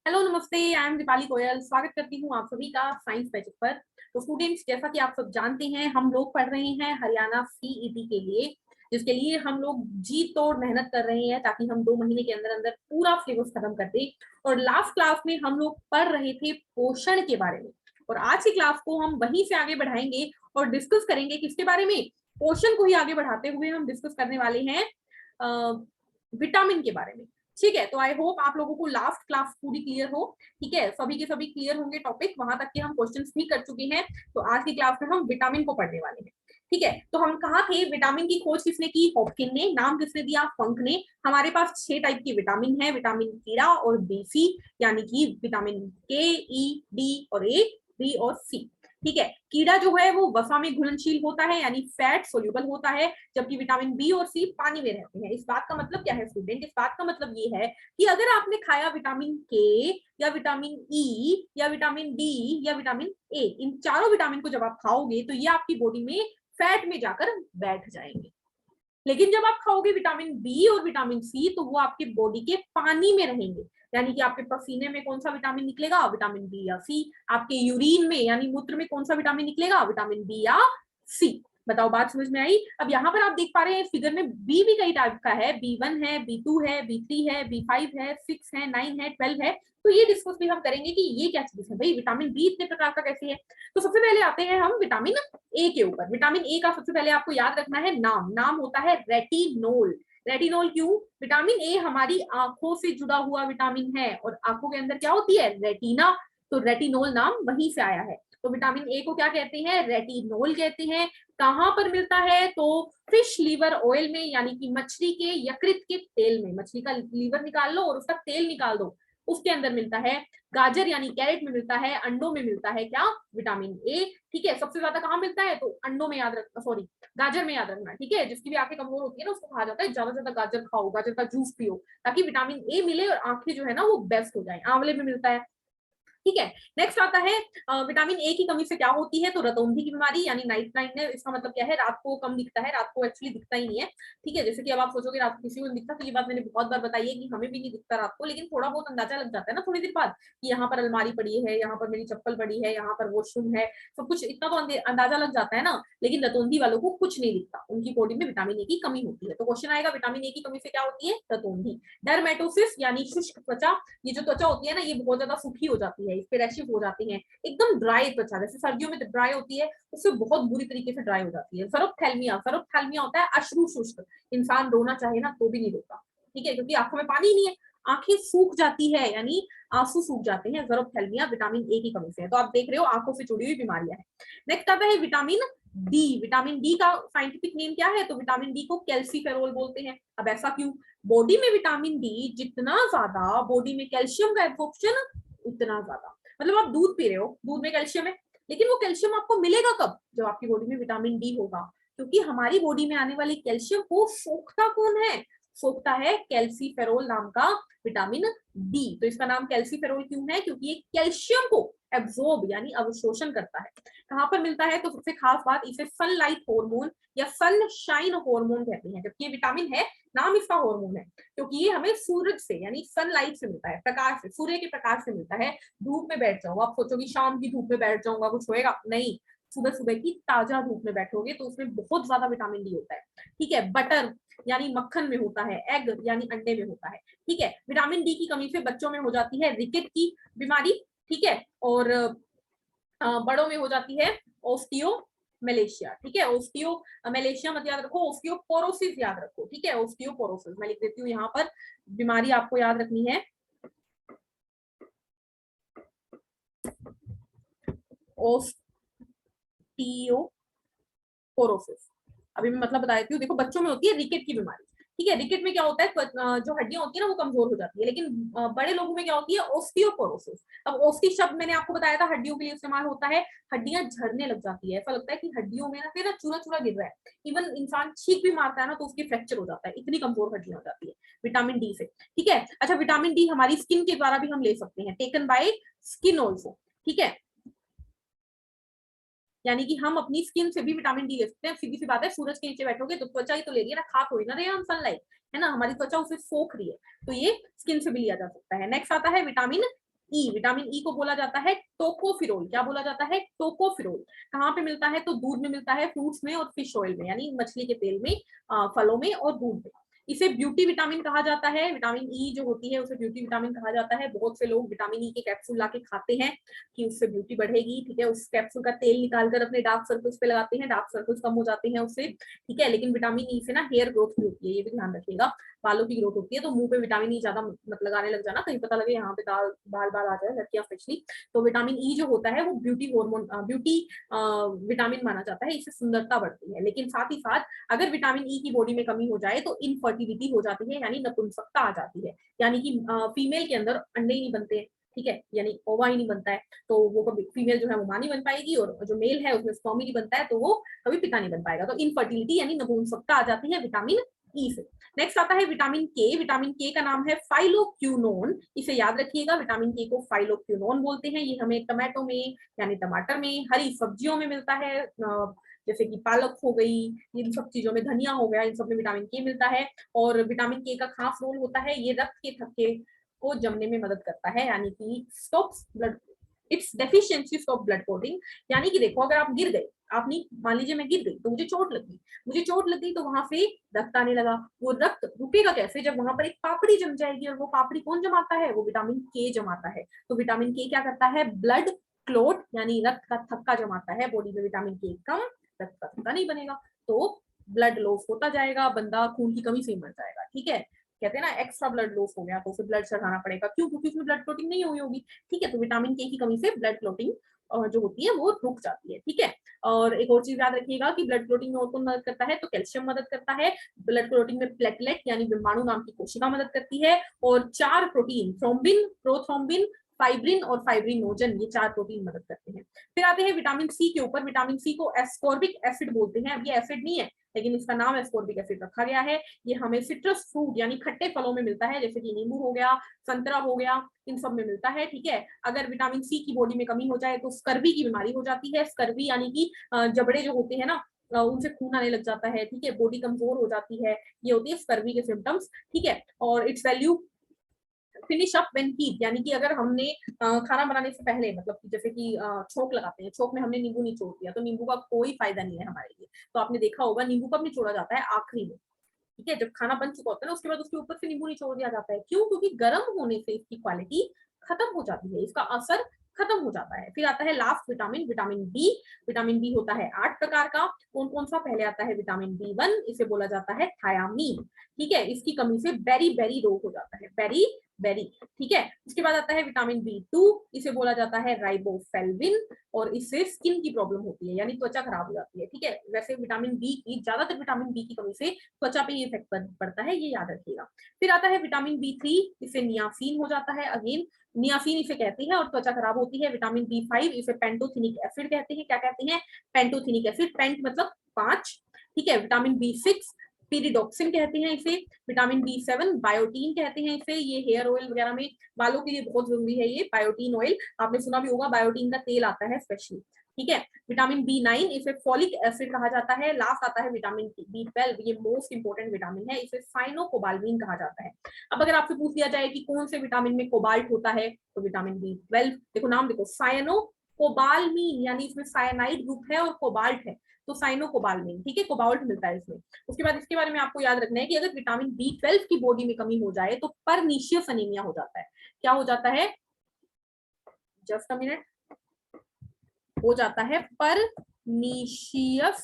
Hello नमस्ते, I am Deepali Goyal. स्वागत करती हूँ आप सभी का साइंस मैजिक पर। तो स्टूडेंट्स, जैसा कि आप सब जानते हैं, हम लोग पढ़ रहे हैं हरियाणा सीईटी के लिए, जिसके लिए हम लोग जी तोड़ मेहनत कर रहे हैं ताकि हम 2 महीने के अंदर अंदर पूरा सिलेबस खत्म कर दें। और लास्ट क्लास में हम लोग पढ़ रहे थे पोषण के बारे में, और आज की क्लास को हम वहीं से आगे बढ़ाएंगे और डिस्कस करेंगे किसके बारे में। पोषण को ही आगे बढ़ाते हुए हम डिस्कस करने वाले हैं विटामिन के बारे में। ठीक है, तो आई होप आप लोगों को लास्ट क्लास पूरी क्लियर हो। ठीक है, सभी के सभी क्लियर होंगे टॉपिक, वहां तक के हम क्वेश्चंस भी कर चुके हैं। तो आज की क्लास में हम विटामिन को पढ़ने वाले हैं। ठीक है, तो हम कहाँ थे? विटामिन की खोज किसने की? हॉपकिन ने। नाम किसने दिया? फंक ने। हमारे पास 6 टाइप की विटामिन है, विटामिन कीड़ा और बी सी, यानी कि विटामिन के, ई, डी और ए, बी और सी। ठीक है, कीड़ा जो है वो वसा में घुलनशील होता है, यानी फैट सोल्यूबल होता है, जबकि विटामिन बी और सी पानी में रहते हैं। इस बात का मतलब क्या है स्टूडेंट? इस बात का मतलब ये है कि अगर आपने खाया विटामिन के या विटामिन ई या विटामिन डी या विटामिन ए, इन चारों विटामिन को जब आप खाओगे तो ये आपकी बॉडी में फैट में जाकर बैठ जाएंगे। लेकिन जब आप खाओगे विटामिन बी और विटामिन सी तो वो आपके बॉडी के पानी में रहेंगे, यानी कि आपके पसीने में कौन सा विटामिन निकलेगा? विटामिन बी या सी। आपके यूरिन में यानी मूत्र में कौन सा विटामिन निकलेगा? विटामिन बी या सी। बताओ, बात समझ में आई? अब यहाँ पर आप देख पा रहे हैं फिगर में बी भी कई टाइप का है। B1 है, B2 है, B3 है, B5 है, 6 है, 9 है, 12 है। तो ये डिस्कस भी हम करेंगे कि ये क्या चीज है भाई, विटामिन बी इतने प्रकार का कैसे है। तो सबसे पहले आते हैं हम विटामिन ए के ऊपर। विटामिन ए का सबसे पहले आपको याद रखना है नाम होता है रेटिनोल। रेटिनोल क्यों? विटामिन ए हमारी आंखों से जुड़ा हुआ विटामिन है, और आंखों के अंदर क्या होती है? रेटिना। तो रेटिनोल नाम वहीं से आया है। तो विटामिन ए को क्या कहते हैं? रेटिनोल कहते हैं। कहां पर मिलता है? तो फिश लीवर ऑयल में, यानी कि मछली के यकृत के तेल में। मछली का लीवर निकाल लो और उसका तेल निकाल दो, उसके अंदर मिलता है। गाजर यानी कैरेट में मिलता है। अंडों में मिलता है क्या? Vitamin A. ठीक है, सबसे ज्यादा कहाँ मिलता है? तो अंडों में याद रखना, सॉरी गाजर में याद रखना। ठीक है, जिसकी भी आंखें कमजोर होती है ना, उसको कहा जाता है ज्यादा से ज्यादा गाजर खाओ, गाजर का जूस पियो, ताकि विटामिन ए मिले और आंखें जो है ना वो बेस्ट हो जाए। आंवले में मिलता है। ठीक है, नेक्स्ट आता है विटामिन ए की कमी से क्या होती है? तो रतौंधी की बीमारी, यानी नाइट ब्लाइंडनेस। इसका मतलब क्या है? रात को कम दिखता है, रात को एक्चुअली दिखता ही नहीं है। ठीक है, जैसे कि अब आप सोचोगे रात को किसी को नहीं दिखता, तो ये बात मैंने बहुत बार बताई है कि हमें भी नहीं दिखता रात को, लेकिन थोड़ा बहुत अंदाजा लग जाता है ना थोड़ी देर बाद कि यहाँ पर अलमारी पड़ी है, यहाँ पर मेरी चप्पल पड़ी है, यहाँ पर वॉशरूम है, सब कुछ इतना तो अंदाजा लग जाता है ना। लेकिन रतौंधी वालों को कुछ नहीं दिखता, उनकी बॉडी में विटामिन ए की कमी होती है। तो क्वेश्चन आएगा विटामिन ए की कमी से क्या होती है? रतौंधी। डर्मेटोसिस यानी शुष्क त्वचा। ये जो त्वचा होती है ना, ये बहुत ज्यादा सूखी हो जाती है, इस पे रैशेस हो जाती हैं। एकदम ड्राई त्वचा, जैसे सर्दियों में ड्राई होती है, उससे बहुत बुरी तरीके से ड्राई हो जाती है। जरोप्थेल्मिया, जरोप्थेल्मिया होता है अश्रु शुष्क। इंसान रोना चाहे ना तो भी नहीं रोता। ठीक है, क्योंकि आंखों में पानी नहीं है, आंखें सूख जाती है, यानी आंसू सूख जाते हैं। जरोप्थेल्मिया विटामिन ए की कमी से है। तो आप देख रहे हो आंखों से जुड़ी हुई बीमारियां हैं। नेक्स्ट आता है विटामिन डी। विटामिन डी का साइंटिफिक नेम क्या है? तो विटामिन डी को कैल्सीफेरोल बोलते हैं। अब ऐसा क्यों? बॉडी में विटामिन डी जितना ज्यादा बॉडी में कैल्शियम का एब्जॉर्प्शन उतना ज्यादा। मतलब आप दूध पी रहे हो, दूध में कैल्शियम है, लेकिन वो कैल्शियम आपको मिलेगा कब? जब आपकी बॉडी में विटामिन डी होगा। क्योंकि हमारी बॉडी में आने वाले कैल्शियम को सोखता कौन है? सोखता है कैल्सीफेरोल नाम का विटामिन डी। तो इसका नाम कैल्सीफेरोल क्यों है? क्योंकि ये कैल्शियम को एब्जॉर्ब यानी अवशोषण करता है। कहां पर मिलता है? तो सबसे खास बात, इसे सनलाइट हार्मोन या सनशाइन हार्मोन कहते हैं। जबकि ये विटामिन है, नाम इसका हार्मोन है, क्योंकि ये हमें सूरज से यानी सनलाइट से मिलता है, प्रकाश से, सूर्य के प्रकाश से मिलता है। धूप में बैठ जाओ, आप सोचोगे शाम की धूप में बैठ जाऊंगा कुछ होएगा, नहीं। सुबह सुबह की ताजा धूप में बैठोगे तो उसमें बहुत ज्यादा विटामिन डी होता है। ठीक है, बटर यानी मक्खन में होता है, एग यानी अंडे में होता है। ठीक है, विटामिन डी की कमी से बच्चों में हो जाती है रिकेट की बीमारी। ठीक है, और बड़ों में हो जाती है ओस्टियो मलेशिया। ठीक है, ओस्टियो मलेशिया मत याद रखो, ओस्टियोपोरोसिस याद रखो। ठीक है, ओस्टियोपोरोसिस मैं लिख देती हूँ यहाँ पर, बीमारी आपको याद रखनी है ओस्टियोपोरोसिस। अभी मैं मतलब बता देती हूँ। देखो, बच्चों में होती है रिकेट की बीमारी। ठीक है, रिकेट में क्या होता है? जो हड्डियां होती है ना वो कमजोर हो जाती है, लेकिन बड़े लोगों में क्या होती है? ओस्टियोपोरोसिस। अब ओस्टी शब्द मैंने आपको बताया था हड्डियों के लिए इस्तेमाल होता है। हड्डियां झड़ने लग जाती है, ऐसा लगता है कि हड्डियों में ना फिर चूरा चूरा गिर रहा है। इवन इंसान छींक भी मारता है ना तो उसकी फ्रैक्चर हो जाता है, इतनी कमजोर हड्डियां हो जाती है विटामिन डी से। ठीक है, अच्छा, विटामिन डी हमारी स्किन के द्वारा भी हम ले सकते हैं, टेकन बाय स्किन ऑल्सो। ठीक है, यानी कि हम अपनी स्किन से भी विटामिन डी ले सकते हैं। सीधी सी बात है, सूरज के नीचे बैठोगे तो त्वचा ही तो ले रही है ना, खा थोड़ी ना रहे हम सनलाइट, है ना, हमारी त्वचा उसे सोख रही है। तो ये स्किन से भी लिया जा सकता है। नेक्स्ट आता है विटामिन ई, विटामिन ई को बोला जाता है टोकोफिरोल। क्या बोला जाता है? टोकोफिरोल। कहाँ पे मिलता है? तो दूध में मिलता है, फ्रूट्स में और फिश ऑयल में, यानी मछली के तेल में, फलों में और दूध में। इसे ब्यूटी विटामिन कहा जाता है। विटामिन ई जो होती है उसे ब्यूटी विटामिन कहा जाता है। बहुत से लोग विटामिन ई के कैप्सूल लाके खाते हैं कि उससे ब्यूटी बढ़ेगी, ठीक है। उस कैप्सूल का तेल निकालकर अपने डार्क सर्कल्स पे लगाते हैं, डार्क सर्कल्स कम हो जाते हैं उससे, ठीक है। लेकिन विटामिन ई से ना हेयर ग्रोथ भी होती है, ये भी ध्यान रखिएगा। बालों की ग्रोथ होती है, तो मुंह पे विटामिन ई ज्यादा मत लगाने लग जाना, कहीं पता लगे यहाँ पे बाल बाल आ जाए, लड़कियां स्पेशली। तो विटामिन ई जो होता है वो ब्यूटी हार्मोन, ब्यूटी विटामिन माना जाता है, इससे सुंदरता बढ़ती है। लेकिन साथ ही साथ अगर विटामिन ई की बॉडी में कमी हो जाए तो इनफर्टिलिटी हो जाती है, यानी नपुंसकता आ जाती है, यानी कि फीमेल के अंदर अंडे ही नहीं बनते हैं, ठीक है, यानी ओवा ही नहीं बनता है, तो वो कभी फीमेल जो है वो मां नहीं बन पाएगी, और जो मेल है उसमें स्पर्म ही नहीं बनता है, तो वो कभी पिता नहीं बन पाएगा। तो इनफर्टिलिटी यानी नपुंसकता आ जाती है विटामिन ई से। नेक्स्ट आता है विटामिन के। विटामिन के का नाम है फाइलोक्यूनोन, इसे याद रखिएगा, विटामिन के को फाइलोक्यूनोन बोलते हैं। ये हमें टमाटो में यानी टमाटर में, हरी सब्जियों में मिलता है, जैसे कि पालक हो गई, इन सब चीजों में, धनिया हो गया, इन सब में विटामिन के मिलता है। और विटामिन के का खास रोल होता है, ये रक्त के थक्के को जमने में मदद करता है, यानी कि stops blood, it's deficiency stop blood clotting. यानी कि देखो, अगर आप गिर गए, आपने, मान लीजिए मैं गिर गई तो मुझे चोट लग गई, तो वहां से रक्त आने लगा, वो रक्त रुकेगा कैसे? जब वहां पर एक पापड़ी जम जाएगी, और वो पापड़ी कौन जमाता है? वो विटामिन के जमाता है। तो विटामिन के क्या करता है? ब्लड क्लोट यानी रक्त का थक्का जमाता है बॉडी में। विटामिन के कम, रक्त का थक्का नहीं बनेगा, तो ब्लड लॉस होता जाएगा, बंदा खून की कमी से मर जाएगा, ठीक है। कहते हैं ना एक्स्ट्रा ब्लड लॉस हो गया तो फिर ब्लड चढ़ाना पड़ेगा, क्यों? क्योंकि उसमें ब्लड क्लोटिंग नहीं हुई होगी, ठीक है। तो विटामिन के की कमी से ब्लड क्लोटिंग जो होती है वो रुक जाती है, ठीक है। और एक और चीज याद रखिएगा कि ब्लड क्लोटिंग में और कौन मदद करता है? तो कैल्शियम मदद करता है। ब्लड क्लोटिंग में प्लेटलेट यानी बिम्बाणु नाम की कोशिका मदद करती है, और 4 प्रोटीन, थ्रोम्बिन, प्रोथ्रोम्बिन, फाइब्रिन और फाइब्रिनोजन, ये 4 प्रोटीन मदद करते हैं। फिर आते हैं विटामिन सी के ऊपर। विटामिन सी को एस्कॉर्बिक एसिड बोलते हैं। अब ये एसिड नहीं है, लेकिन इसका नाम एस्कॉर्बिक एसिड रखा गया है। ये हमें सिट्रस फ्रूट यानी खट्टे फलों में मिलता है, जैसे कि नींबू हो गया, संतरा हो गया, इन सब में मिलता है, ठीक है। अगर विटामिन सी की बॉडी में कमी हो जाए तो स्कर्वी की बीमारी हो जाती है। स्कर्वी यानी कि जबड़े जो होते हैं ना, उनसे खून आने लग जाता है, ठीक है, बॉडी कमजोर हो जाती है, ये होती है स्कर्वी के सिम्टम्स, ठीक है। और it's value finish up when heat, यानी कि अगर हमने खाना बनाने से पहले, मतलब जैसे कि छोंक लगाते हैं, छोंक में हमने नींबू निचोड़ दिया, तो नींबू का कोई फायदा नहीं है हमारे लिए। तो आपने देखा होगा नींबू कब निचोड़ा जाता है? आखिरी में, ठीक है, जब खाना बन चुका होता है ना, उसके बाद उसके ऊपर से नींबू निचोड़ दिया जाता है। क्यों? क्योंकि गर्म होने से इसकी क्वालिटी खत्म हो जाती है, इसका असर खत्म हो जाता है। फिर आता है last vitamin, vitamin B. Vitamin B होता है 8 प्रकार का। कौन कौन सा? पहले आता है विटामिन बी1, इसे बोला जाता है थायामीन, ठीक है। इसकी कमी से बेरी बेरी रोग हो जाता है, बेरी बेरी, ठीक है। उसके बाद आता है विटामिन बी2, इसे बोला जाता है राइबोफ्लेविन, और इससे स्किन की प्रॉब्लम होती है, यानी त्वचा खराब हो जाती है, ठीक है। वैसे विटामिन बी की, ज्यादातर विटामिन बी की कमी से त्वचा पे ये इफेक्ट पड़ता है, ये याद रखिएगा। फिर आता है विटामिन बी3, इससे नियासिन हो जाता है, अगेन नियासिन इसे कहते हैं, और त्वचा खराब होती है। विटामिन बी5, इसे पेंटोथिनिक एसिड कहते हैं। क्या कहते हैं? पेंटोथिनिक एसिड, पेंट मतलब 5, ठीक है। विटामिन बी6 पीरिडोक्सिन कहते हैं इसे। विटामिन बी7 बायोटीन कहते हैं इसे, ये हेयर ऑयल वगैरह में, बालों के लिए बहुत जरूरी है ये बायोटीन ऑयल, आपने सुना भी होगा, बायोटीन का तेल आता है स्पेशली, ठीक है। विटामिन बी9, इसे फॉलिक एसिड कहा जाता है। लास्ट आता है विटामिन बी12, ये मोस्ट इंपोर्टेंट विटामिन है, इसे साइनोकोबाल्मिन कहा जाता है। अब अगर आपसे पूछ लिया जाए कि कौन से विटामिन में कोबाल्ट होता है, तो विटामिन बी12, देखो नाम देखो, साइनो कोबाल्मीन, यानी इसमें साइनाइड ग्रुप है और कोबाल्ट है, तो साइनोकोबाल्मिन, ठीक है, कोबाल्ट मिलता है इसमें। उसके बाद इसके बारे में आपको याद रखना है कि अगर विटामिन बी12 की बॉडी में कमी हो जाए तो परनीशियस अनीमिया हो जाता है। क्या हो जाता है? जस्ट अ मिनट, हो जाता है परनीशियस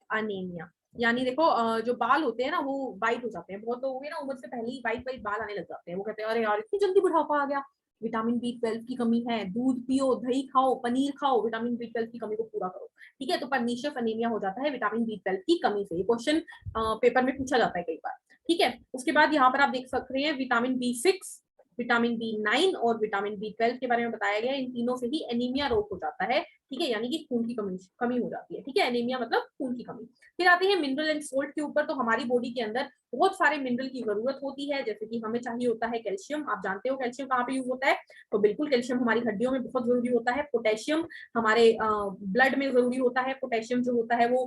अनीमिया। यानी देखो जो बाल होते हैं ना वो वाइट हो जाते हैं, बहुत लोगों के ना उम्र से पहले ही वाइट वाइट बाल आने लग जाते हैं, वो कहते हैं अरे यार इतनी जल्दी बुढ़ापा आ गया। विटामिन बी12 की कमी है, दूध पियो, दही खाओ, पनीर खाओ, विटामिन बी12 की कमी को पूरा करो, ठीक है। तो परनीशियस अनीमिया हो जाता है विटामिन बी12 की कमी से। ये क्वेश्चन पेपर में पूछा जाता है कई बार, ठीक है। उसके बाद यहाँ पर आप देख सकते हैं विटामिन बी6, विटामिन बी9 और विटामिन बी12 के बारे में बताया गया। इन तीनों से ही एनीमिया रोग हो जाता है, ठीक है, यानी कि खून की कमी हो जाती है, ठीक है। एनीमिया मतलब खून की कमी। फिर आते हैं मिनरल एंड सोल्ट के ऊपर। तो हमारी बॉडी के अंदर बहुत सारे मिनरल की जरूरत होती है, जैसे कि हमें चाहिए होता है कैल्शियम। आप जानते हो कैल्शियम कहाँ पे यूज होता है? तो बिल्कुल कैल्शियम हमारी हड्डियों में बहुत जरूरी होता है। पोटेशियम हमारे ब्लड में जरूरी होता है। पोटेशियम जो होता है वो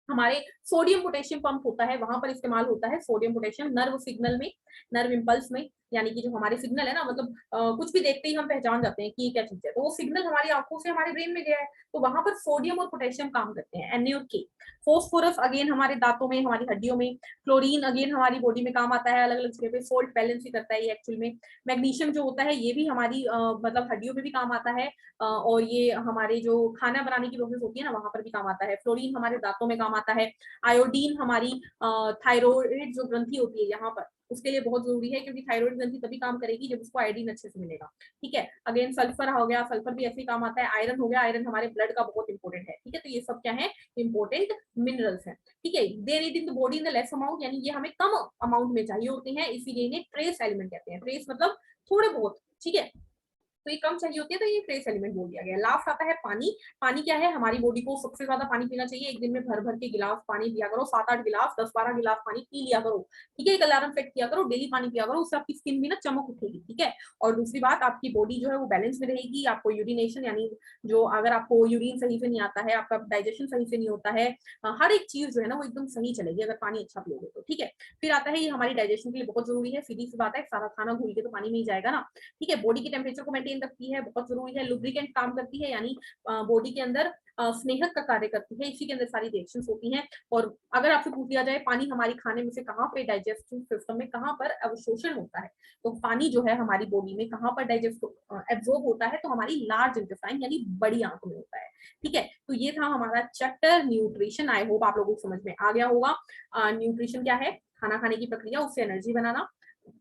हमारे सोडियम पोटेशियम पंप होता है, वहां पर इस्तेमाल होता है सोडियम पोटेशियम नर्व सिग्नल में, नर्व इम्पल्स में, यानी कि जो हमारे सिग्नल है ना, मतलब कुछ भी देखते ही हम पहचान जाते हैं कि ये क्या चीज है, तो वो सिग्नल हमारी आंखों से हमारे ब्रेन में गया है, तो वहां पर सोडियम और पोटेशियम काम करते हैं, Na और K। फोस्फोरस अगेन हमारे दांतों में, हमारी हड्डियों में। क्लोरीन अगेन हमारी बॉडी में काम आता है अलग अलग जगह पे, सोल्ट बैलेंस ही करता है ये एक्चुअल में। मैग्नीशियम जो होता है ये भी हमारी मतलब हड्डियों में भी काम आता है, और ये हमारे जो खाना बनाने की प्रोसेस होती है ना, वहां पर भी काम आता है। फ्लोरीन हमारे दांतों में काम आता है। आयोडीन हमारी थायराइड जो ग्रंथि होती है यहाँ पर, उसके लिए बहुत जरूरी है, क्योंकि थायराइड ग्रंथि तभी काम करेगी जब उसको आयोडीन अच्छे से मिलेगा। ठीक है, अगेन सल्फर हो गया, सल्फर भी ऐसे ही काम आता है। आयरन हो गया, आयरन हमारे ब्लड का बहुत इंपॉर्टेंट है। ठीक है, तो ये सब क्या है, इंपॉर्टेंट मिनरल्स हैं। ठीक है, they need in the body in the less amount, यानी ये हमें कम अमाउंट में चाहिए होते हैं, इसीलिए इन्हें ट्रेस एलिमेंट कहते हैं। ट्रेस मतलब थोड़े बहुत। ठीक है, तो ये कम चाहिए होती है, तो ये ट्रेस एलिमेंट बोल दिया गया। लास्ट आता है पानी। पानी क्या है, हमारी बॉडी को सबसे ज्यादा पानी पीना चाहिए, एक दिन में भर भर के गिलास पानी पिया करो, 7-8 गिलास, 10-12 गिलास पानी पी लिया करो। ठीक है, एक अलार्म सेट किया करो, डेली पानी पिया करो, उससे आपकी स्किन भी ना चमक उठेगी। ठीक है, और दूसरी बात, आपकी बॉडी जो है वो बैलेंस में रहेगी। आपको यूरिनेशन, यानी जो अगर आपको यूरिन सही से नहीं आता है, आपका डाइजेशन सही से नहीं होता है, हर एक चीज जो है ना वो एकदम सही चलेगी अगर पानी अच्छा पियोगे तो। ठीक है, फिर आता है ये हमारी डाइजेशन के लिए बहुत जरूरी है, सीधी सी बात है, सारा खाना घुल के तो पानी में ही जाएगा ना। ठीक है, बॉडी के टेम्परेचर को मेंटेन रखती है, बहुत जरूरी है। लुब्रिकेंट काम करती है, यानी बॉडी के अंदर स्नेहक का कार्य करती है, इसी के अंदर सारी रिएक्शंस होती हैं। और अगर आपसे पूछ लिया जाए पानी हमारी खाने में से कहाँ पे डाइजेस्टिव सिस्टम में कहाँ पर अवशोषण होता है, तो पानी जो है हमारी बॉडी में कहाँ पर डाइजेस्ट एब्जॉर्ब होता है, तो हमारी लार्ज इंटेस्टाइन यानी बड़ी आंत में होता है। ठीक है, तो ये था हमारा चैप्टर न्यूट्रिशन। आई होप आप लोगों को समझ में आ गया होगा। न्यूट्रिशन क्या है, खाना खाने की प्रक्रिया, उससे एनर्जी बनाना।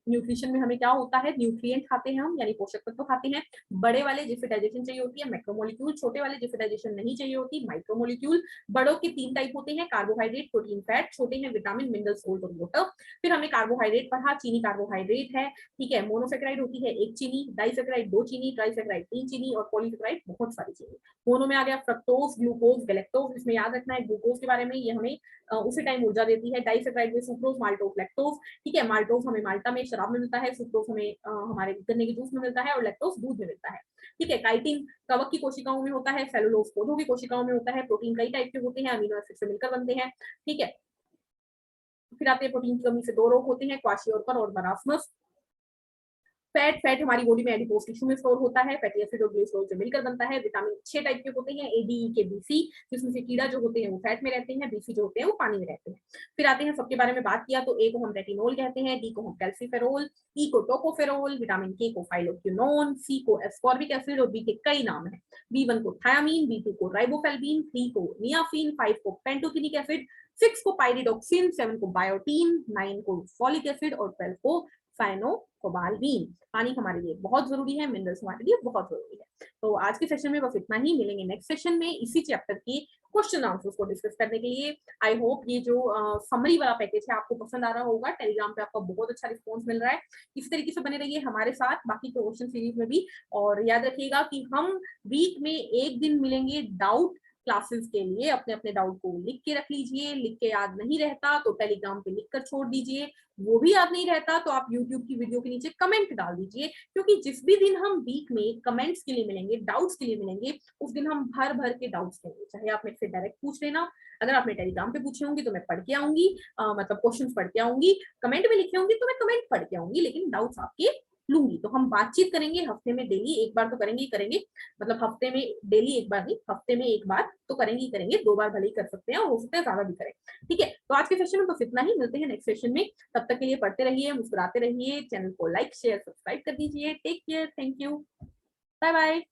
न्यूट्रिशन में हमें क्या होता है, न्यूट्रिएंट खाते हैं हम, यानी पोषक तत्व खाते हैं। बड़े वाले जिससे डाइजेशन चाहिए होती है मैक्रोमोलिक्यूल, छोटे वाले जिससे डाइजेशन नहीं चाहिए होती माइक्रोमोलिक्यूल। बड़ों के 3 टाइप होते हैं, कार्बोहाइड्रेट, प्रोटीन, फैट। छोटे हैं विटामिन, मिनरल, सोल्ट और वाटर। फिर हमने कार्बोहाइड्रेट पढ़ा, चीनी कार्बोहाइड्रेट है। ठीक है, मोनोसेक्राइड होती है 1 चीनी, डाइसेक्राइड 2 चीनी, ट्राइसेक्राइड 3 चीनी और पॉलीसेक्राइड बहुत सारी चीनी। मोनो में आ गया फ्रक्टोज, ग्लूकोज, गैलेक्टोज। इसमें याद रखना है ग्लूकोज के बारे में, ये हमें उसी टाइम ऊर्जा देती है। डाइसेक्राइड में सुक्रोज, माल्टोज, लैक्टोज। ठीक है, माल्टोज हमें माल्टा में शराब में मिलता है, सुक्रोज हमें हमारे गन्ने के जूस में मिलता है, और लैक्टोज दूध में मिलता है। ठीक है, काइटिन कवक की कोशिकाओं में होता है, सेलुलोज पौधों की कोशिकाओं में होता है। प्रोटीन कई टाइप के होते हैं, अमीनो एसिड से मिलकर बनते हैं। ठीक है, फिर आते हैं प्रोटीन की कमी से 2 रोग होते हैं, क्वाशियोरकर और मरासमस। फैट हमारी बॉडी में एडिपोज टिश्यू में स्टोर होता है, फैटी एसिड और ग्लिसरॉल से मिलकर बनता है। विटामिन 6 टाइप के होते हैं, ए, डी, ई, के, बी, सी, जिसमें से कीड़ा जो होते हैं वो फैट में रहते हैं, बी, सी जो होते हैं वो पानी में रहते हैं। फिर आते हैं सबके बारे में बात किया तो ए को हम रेटिनोल कहते हैं, डी को हम कैल्सीफेरोल, ई को टोकोफेरोल, विटामिन के को फाइलोक्विनोन, सी को एस्कॉर्बिक एसिड और बी के कई नाम है। B1 को थायामीन, B2 को राइबोफेल्बिन, 3 को नियाफिन, 5 को पेंटोथेनिक एसिड, 6 को पाइरिडोक्सिन, 7 को बायोटीन, 9 को फॉलिक एसिड और 12 को साइनोकोबाल्मीन। पानी हमारे लिए बहुत जरूरी है, मिनरल्स हमारे लिए बहुत जरूरी है। तो आज के सेशन में बस इतना ही, मिलेंगे नेक्स्ट सेशन में इसी चैप्टर के क्वेश्चन आंसर्स को डिस्कस करने के लिए। आई होप ये जो समरी वाला पैकेज है आपको पसंद आ रहा होगा। टेलीग्राम पे आपका बहुत अच्छा रिस्पॉन्स मिल रहा है, इस तरीके से बने रहिए हमारे साथ बाकी क्वेश्चन सीरीज में भी। और याद रखिएगा कि हम वीक में एक दिन मिलेंगे डाउट क्लासेस के लिए। अपने अपने डाउट को लिख के रख लीजिए, लिख के याद नहीं रहता तो टेलीग्राम पे लिख कर छोड़ दीजिए, वो भी याद नहीं रहता तो आप यूट्यूब की वीडियो के नीचे कमेंट डाल दीजिए। क्योंकि जिस भी दिन हम वीक में कमेंट्स के लिए मिलेंगे, डाउट्स के लिए मिलेंगे, उस दिन हम भर भर के डाउट्स लेंगे। चाहे आप मेरे से डायरेक्ट पूछ लेना, अगर आपने टेलीग्राम पे पूछे होंगे तो मैं पढ़ के आऊंगी, मतलब क्वेश्चंस पढ़ के आऊंगी। कमेंट में लिखे होंगे तो मैं कमेंट पढ़ के आऊंगी, लेकिन डाउट्स आपके लूंगी। तो हम बातचीत करेंगे हफ्ते में डेली एक बार तो करेंगे ही करेंगे, मतलब हफ्ते में डेली एक बार नहीं, हफ्ते में एक बार तो करेंगे ही करेंगे, 2 बार भले ही कर सकते हैं और हो सकता है ज्यादा भी करें। ठीक है, तो आज के सेशन में बस इतना ही, मिलते हैं नेक्स्ट सेशन में। तब तक के लिए पढ़ते रहिए, मुस्कुराते रहिए, चैनल को लाइक शेयर सब्सक्राइब कर दीजिए। Take care, thank you, bye bye.